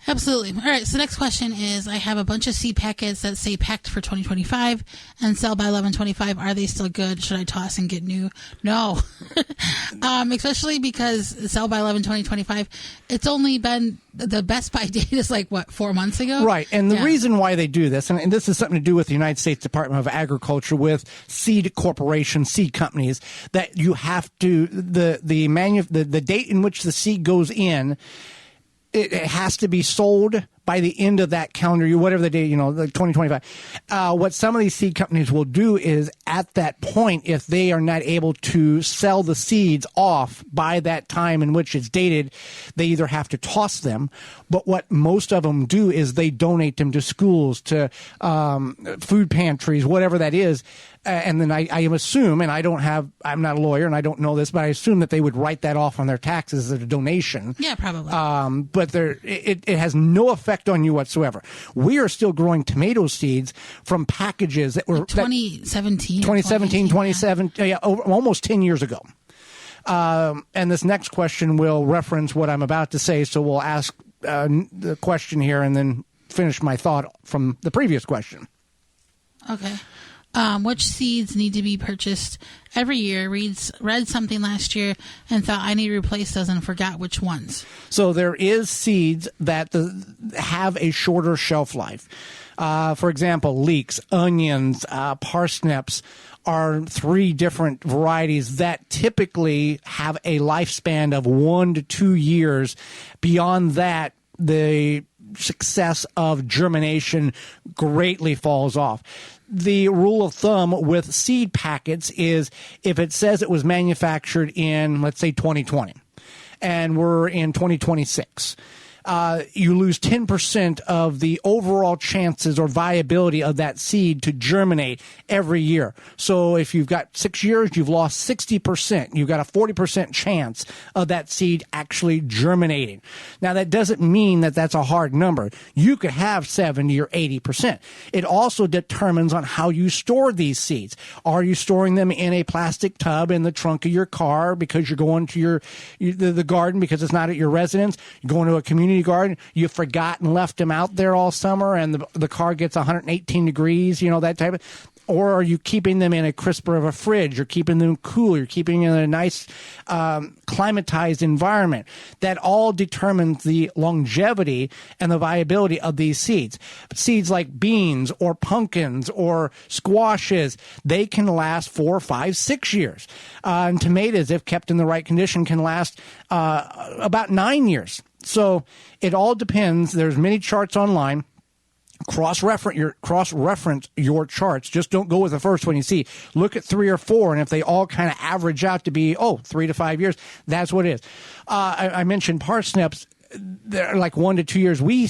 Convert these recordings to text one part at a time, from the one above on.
Absolutely. All right. So next question is, I have a bunch of seed packets that say packed for 2025 and sell by 11/25. Are they still good? Should I toss and get new? No. Especially because sell by 11/2025. It's only been, the best buy date is like, what, 4 months ago? Right. And the reason why they do this, and this is something to do with the United States Department of Agriculture, with seed corporations, seed companies, that you have to, the date in which the seed goes in, it has to be sold by the end of that calendar year, whatever the date, like 2025. What some of these seed companies will do is, at that point, if they are not able to sell the seeds off by that time in which it's dated, they either have to toss them. But what most of them do is they donate them to schools, to food pantries, whatever that is. And then I assume, and I'm not a lawyer and I don't know this, but I assume that they would write that off on their taxes as a donation. Yeah, probably. But it has no effect on you whatsoever. We are still growing tomato seeds from packages that were like 2017, almost 10 years ago. And this next question will reference what I'm about to say, so we'll ask the question here and then finish my thought from the previous question. Okay. Which seeds need to be purchased every year? Read something last year and thought I need to replace those and forgot which ones. So there is seeds that have a shorter shelf life. For example, leeks, onions, parsnips are 3 different varieties that typically have a lifespan of 1 to 2 years. Beyond that, the success of germination greatly falls off. The rule of thumb with seed packets is, if it says it was manufactured in, let's say, 2020, and we're in 2026, you lose 10% of the overall chances or viability of that seed to germinate every year. So if you've got 6 years, you've lost 60%. You've got a 40% chance of that seed actually germinating. Now, that doesn't mean that that's a hard number. You could have 70 or 80%. It also determines on how you store these seeds. Are you storing them in a plastic tub in the trunk of your car because you're going to the garden because it's not at your residence? You're going to a community garden, you forgot and left them out there all summer, and the car gets 118 degrees, that type of. Or are you keeping them in a crisper of a fridge? You're keeping them cool. You're keeping them in a nice climatized environment. That all determines the longevity and the viability of these seeds. But seeds like beans or pumpkins or squashes, they can last 4, 5, 6 years. And tomatoes, if kept in the right condition, can last about 9 years. So it all depends. There's many charts online. Cross-reference your charts. Just don't go with the first one you see. Look at 3 or 4, and if they all kind of average out to be 3 to 5 years, that's what it is. I mentioned parsnips. They're like 1 to 2 years. We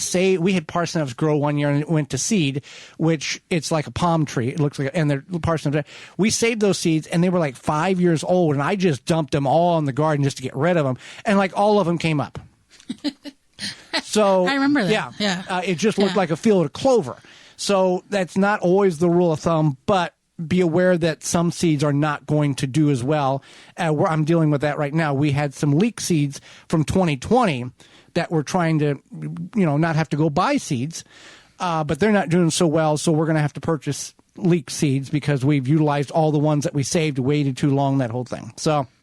had parsnips grow one year and it went to seed, which it's like a palm tree. It looks like, and they're parsnips. We saved those seeds and they were like 5 years old, and I just dumped them all in the garden just to get rid of them, and like all of them came up. So I remember that. Yeah. It just looked like a field of clover. So that's not always the rule of thumb, but be aware that some seeds are not going to do as well. I'm dealing with that right now. We had some leek seeds from 2020 that we're trying to, not have to go buy seeds, but they're not doing so well. So we're going to have to purchase leek seeds because we've utilized all the ones that we saved, waited too long, that whole thing. So